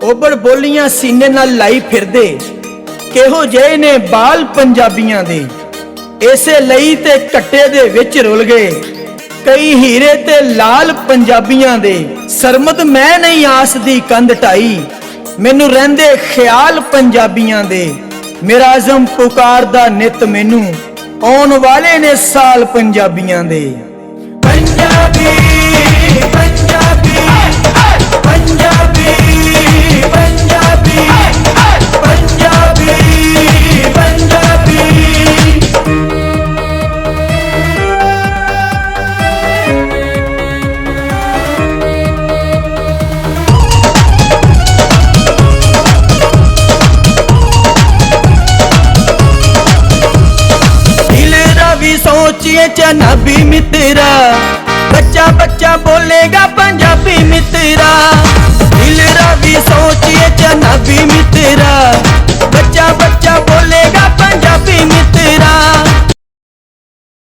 ओबड़ बोलियां सीने नाल लाई फिरदे किहो जे ने बाल पंजाबियां दे। इसे लई ते कट्टे दे विच रुल गए कई हीरे ते लाल पंजाबियां दे। सरमद मैं नहीं आस दी कंध ढाई मैनू रहिंदे ख्याल पंजाबियां दे। मेरा आज़म पुकारदा नित मैनू आउण वाले ने साल पंजाबियां दे। पंजाबी पंजाबी पंजाबी पंजाबी पंजाबी पंजाबी। सोचिए च नबी मित्रा बच्चा बच्चा बोलेगा पंजाबी